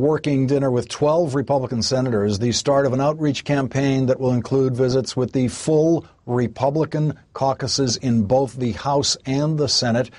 Working dinner with 12 Republican senators, the start of an outreach campaign that will include visits with the full Republican caucuses in both the House and the Senate.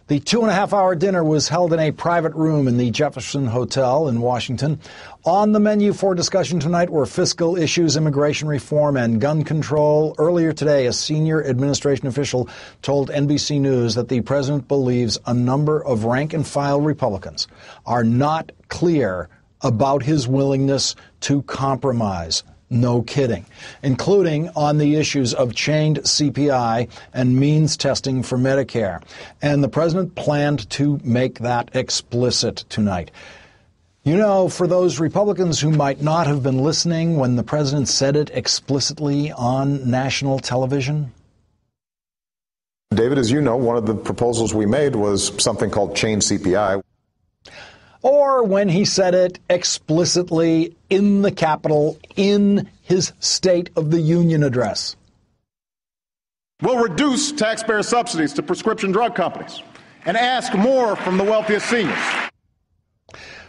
The 2.5-hour dinner was held in a private room in the Jefferson Hotel in Washington. On the menu for discussion tonight were fiscal issues, immigration reform, and gun control. Earlier today, a senior administration official told NBC News that the president believes a number of rank-and-file Republicans are not clear about his willingness to compromise. No kidding, including on the issues of chained CPI and means testing for Medicare. And the president planned to make that explicit tonight. You know, for those Republicans who might not have been listening when the president said it explicitly on national television. David, as you know, one of the proposals we made was something called chained CPI. Or when he said it explicitly in the Capitol in his State of the Union address. We'll reduce taxpayer subsidies to prescription drug companies and ask more from the wealthiest seniors.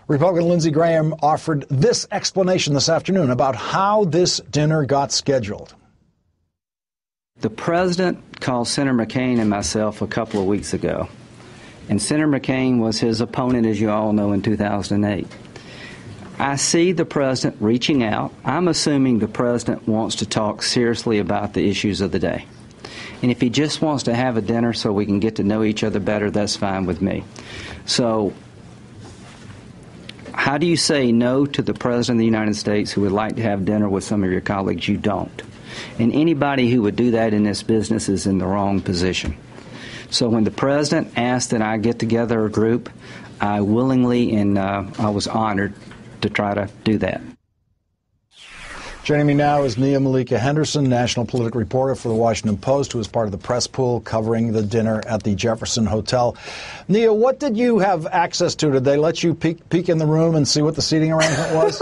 Republican Lindsey Graham offered this explanation this afternoon about how this dinner got scheduled. The president called Senator McCain and myself a couple of weeks ago. And Senator McCain was his opponent, as you all know, in 2008. I see the president reaching out. I'm assuming the president wants to talk seriously about the issues of the day. And if he just wants to have a dinner so we can get to know each other better, that's fine with me. So how do you say no to the president of the United States who would like to have dinner with some of your colleagues? You don't. And anybody who would do that in this business is in the wrong position. So when the president asked that I get together a group, I willingly and I was honored to try to do that. Joining me now is Nia-Malika Henderson, national political reporter for the Washington Post, who is part of the press pool covering the dinner at the Jefferson Hotel. Nia, what did you have access to? Did they let you peek in the room and see what the seating arrangement was?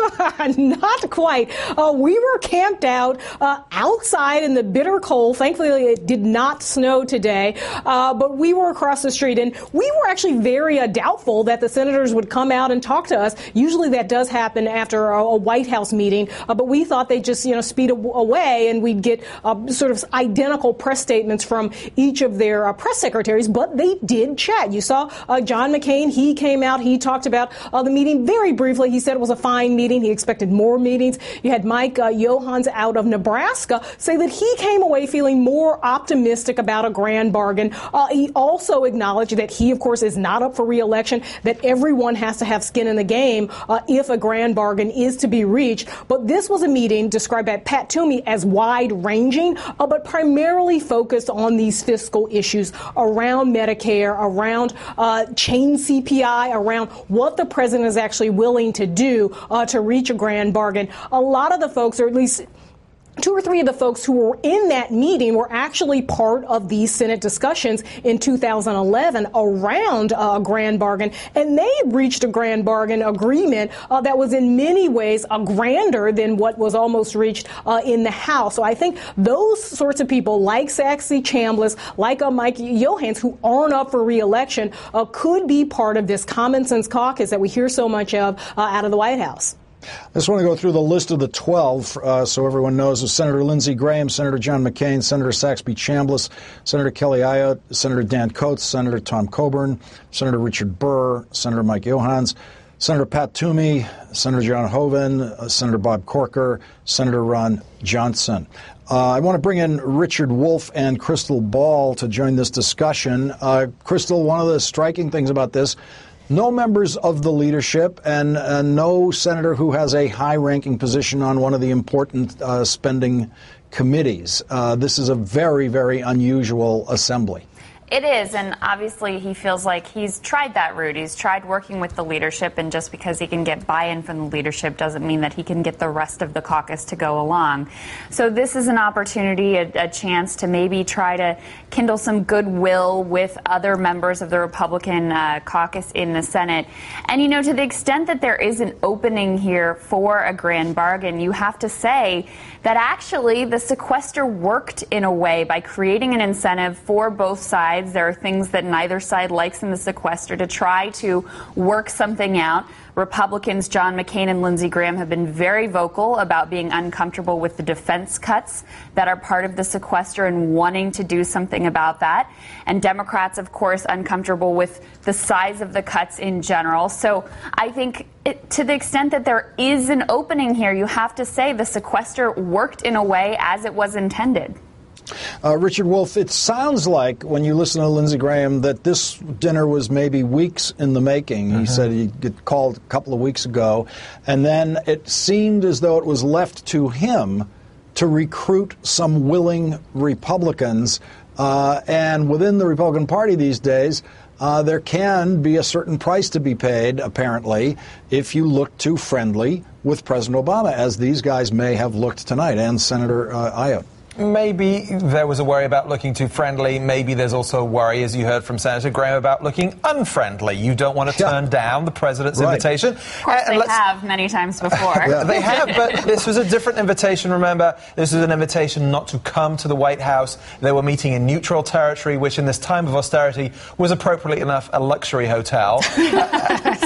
Not quite. We were camped out outside in the bitter cold. Thankfully, it did not snow today, but we were across the street, and we were actually very doubtful that the senators would come out and talk to us. Usually that does happen after a White House meeting, but we thought they just, speed away and we'd get sort of identical press statements from each of their press secretaries, but they did chat. You saw John McCain. He came out. He talked about the meeting very briefly. He said it was a fine meeting. He expected more meetings. You had Mike Johans out of Nebraska say that he came away feeling more optimistic about a grand bargain. He also acknowledged that he, of course, is not up for re-election, that everyone has to have skin in the game if a grand bargain is to be reached. But this was a meeting described by Pat Toomey as wide-ranging, but primarily focused on these fiscal issues around Medicare, around chain CPI, around what the president is actually willing to do to reach a grand bargain. A lot of the folks, or at least 2 or 3 of the folks who were in that meeting were actually part of these Senate discussions in 2011 around a grand bargain, and they reached a grand bargain agreement that was in many ways grander than what was almost reached in the House. So I think those sorts of people, like Saxby Chambliss, like Mike Johans, who aren't up for re-election, could be part of this common sense caucus that we hear so much of out of the White House. I just want to go through the list of the 12 so everyone knows. Of Senator Lindsey Graham, Senator John McCain, Senator Saxby Chambliss, Senator Kelly Ayotte, Senator Dan Coats, Senator Tom Coburn, Senator Richard Burr, Senator Mike Johans, Senator Pat Toomey, Senator John Hoeven, Senator Bob Corker, Senator Ron Johnson. I want to bring in Richard Wolff and Crystal Ball to join this discussion. Crystal, one of the striking things about this, no members of the leadership and no senator who has a high-ranking position on one of the important spending committees. This is a very, very unusual assembly. It is, and obviously he feels like he's tried that route. He's tried working with the leadership, and just because he can get buy-in from the leadership doesn't mean that he can get the rest of the caucus to go along. So this is an opportunity, a chance to maybe try to kindle some goodwill with other members of the Republican caucus in the Senate. And, to the extent that there is an opening here for a grand bargain, you have to say that actually the sequester worked in a way by creating an incentive for both sides sides. There are things that neither side likes in the sequester to try to work something out. Republicans John McCain and Lindsey Graham have been very vocal about being uncomfortable with the defense cuts that are part of the sequester and wanting to do something about that. And Democrats, of course, uncomfortable with the size of the cuts in general. So I think to the extent that there is an opening here, you have to say the sequester worked in a way as it was intended. Richard Wolff, it sounds like when you listen to Lindsey Graham that this dinner was maybe weeks in the making. He said he'd get called a couple of weeks ago, and then it seemed as though it was left to him to recruit some willing Republicans. And within the Republican Party these days, there can be a certain price to be paid, apparently, if you look too friendly with President Obama, as these guys may have looked tonight, and Senator Ayotte. Maybe there was a worry about looking too friendly. Maybe there's also a worry, as you heard from Senator Graham, about looking unfriendly. You don't want to turn down the president's invitation. Of course, they have many times before. They have, but this was a different invitation, remember. This was an invitation not to come to the White House. They were meeting in neutral territory, which in this time of austerity was appropriately enough a luxury hotel.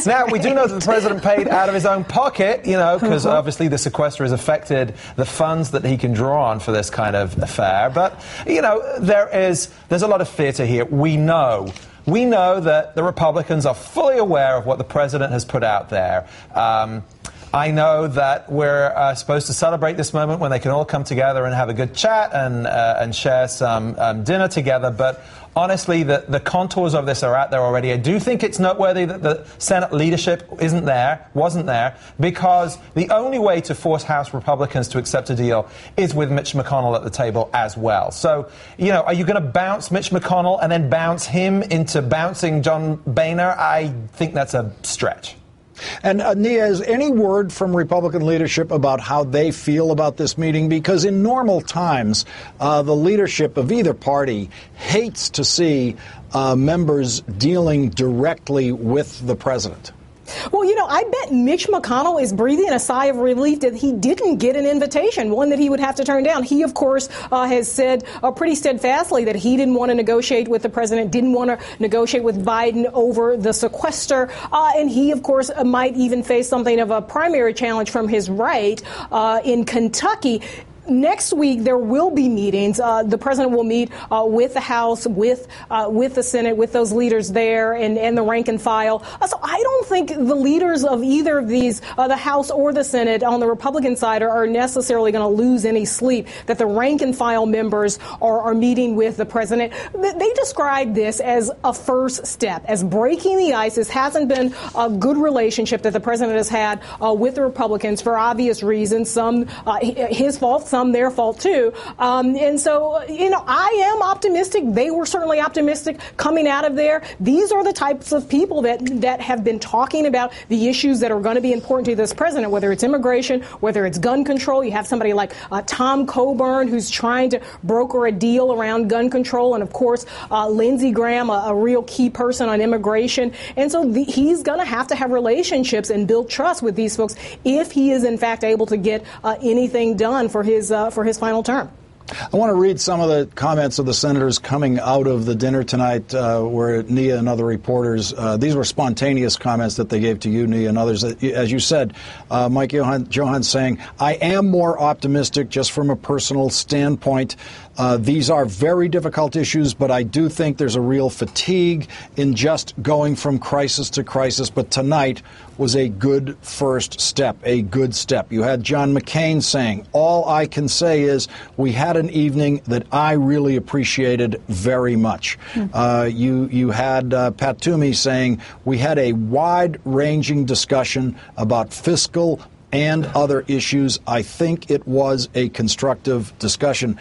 Now, we do know that the president paid out of his own pocket, you know, because obviously the sequester has affected the funds that he can draw on for this kind of affair. But, you know, there's a lot of theatre here. We know that the Republicans are fully aware of what the president has put out there. I know that we're supposed to celebrate this moment when they can all come together and have a good chat and share some dinner together. But honestly, the contours of this are out there already. I do think it's noteworthy that the Senate leadership wasn't there, because the only way to force House Republicans to accept a deal is with Mitch McConnell at the table as well. So, you know, are you going to bounce Mitch McConnell and then bounce him into bouncing John Boehner? I think that's a stretch. And Nia, is any word from Republican leadership about how they feel about this meeting? Because in normal times, the leadership of either party hates to see members dealing directly with the president. Well, you know, I bet Mitch McConnell is breathing a sigh of relief that he didn't get an invitation, one that he would have to turn down. He, of course, has said pretty steadfastly that he didn't want to negotiate with the president, didn't want to negotiate with Biden over the sequester. And he, of course, might even face something of a primary challenge from his right in Kentucky. Next week, there will be meetings. The president will meet with the House, with the Senate, with those leaders there and the rank and file. So I don't think the leaders of either of these, the House or the Senate on the Republican side, are necessarily going to lose any sleep that the rank and file members are meeting with the president. They describe this as a first step, as breaking the ice. This hasn't been a good relationship that the president has had with the Republicans for obvious reasons, some his fault, some their fault too. And so, you know, I am optimistic. They were certainly optimistic coming out of there. These are the types of people that have been talking about the issues that are going to be important to this president, whether it's immigration, whether it's gun control. You have somebody like Tom Coburn, who's trying to broker a deal around gun control. And of course, Lindsey Graham, a real key person on immigration. And so he's going to have relationships and build trust with these folks if he is in fact able to get anything done for his final term. I want to read some of the comments of the senators coming out of the dinner tonight, where Nia and other reporters, these were spontaneous comments that they gave to you, Nia, and others. As you said, Mike Johann saying, I am more optimistic just from a personal standpoint. These are very difficult issues, but I do think there's a real fatigue in just going from crisis to crisis. But tonight was a good first step, a good step. You had John McCain saying, all I can say is we had an evening that I really appreciated very much. You had Pat Toomey saying we had a wide-ranging discussion about fiscal and other issues. I think it was a constructive discussion.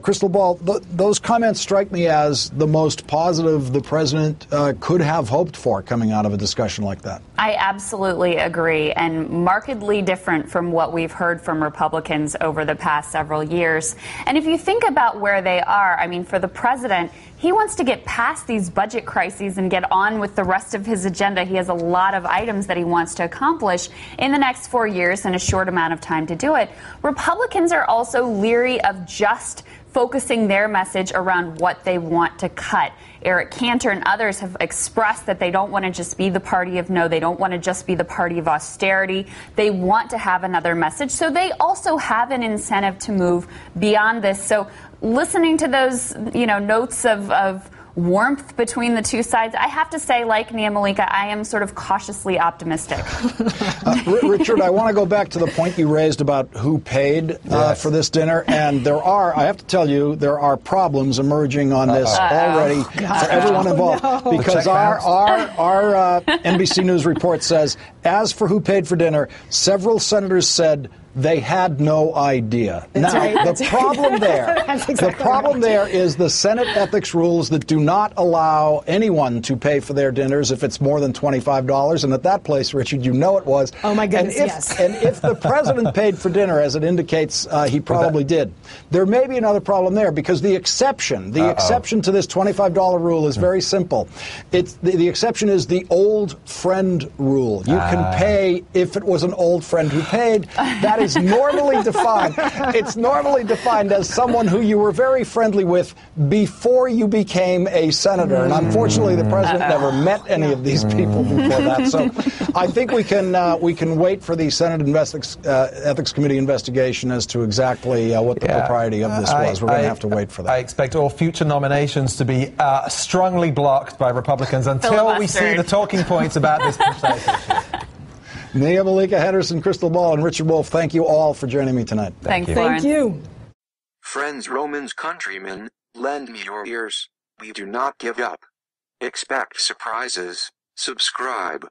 Crystal Ball, those comments strike me as the most positive the president could have hoped for coming out of a discussion like that. I absolutely agree, and markedly different from what we've heard from Republicans over the past several years. And if you think about where they are, I mean, for the president, he wants to get past these budget crises and get on with the rest of his agenda. He has a lot of items that he wants to accomplish in the next 4 years in a short amount of time to do it. Republicans are also leery of just focusing their message around what they want to cut. Eric Cantor and others have expressed that they don't want to just be the party of no. They don't want to just be the party of austerity. They want to have another message. So they also have an incentive to move beyond this. So listening to those, notes of warmth between the two sides, I have to say, like nia-malika, I am sort of cautiously optimistic. Richard, I want to go back to the point you raised about who paid for this dinner, and I have to tell you, there are problems emerging on this already for everyone involved, because our NBC News report says, as for who paid for dinner, several senators said they had no idea. The problem there is the Senate ethics rules that do not allow anyone to pay for their dinners if it's more than $25. And at that place, Richard, it was. Oh, my goodness, yes. And if the president paid for dinner, as it indicates he probably did, there may be another problem there, because the exception to this $25 rule is very simple. The exception is the old friend rule. You can pay if it was an old friend who paid. That is normally defined. It's normally defined as someone who you were very friendly with before you became a senator. And unfortunately, the president never met any of these people before that. So I think we can wait for the Senate Ethics Committee investigation as to exactly what the propriety of this was. We're going to have to wait for that. I expect all future nominations to be strongly blocked by Republicans until we see the talking points about this precise issue. Nia-Malika, Henderson, Crystal Ball, and Richard Wolff, thank you all for joining me tonight. Thank you. Friends, Romans, countrymen, lend me your ears. We do not give up. Expect surprises. Subscribe.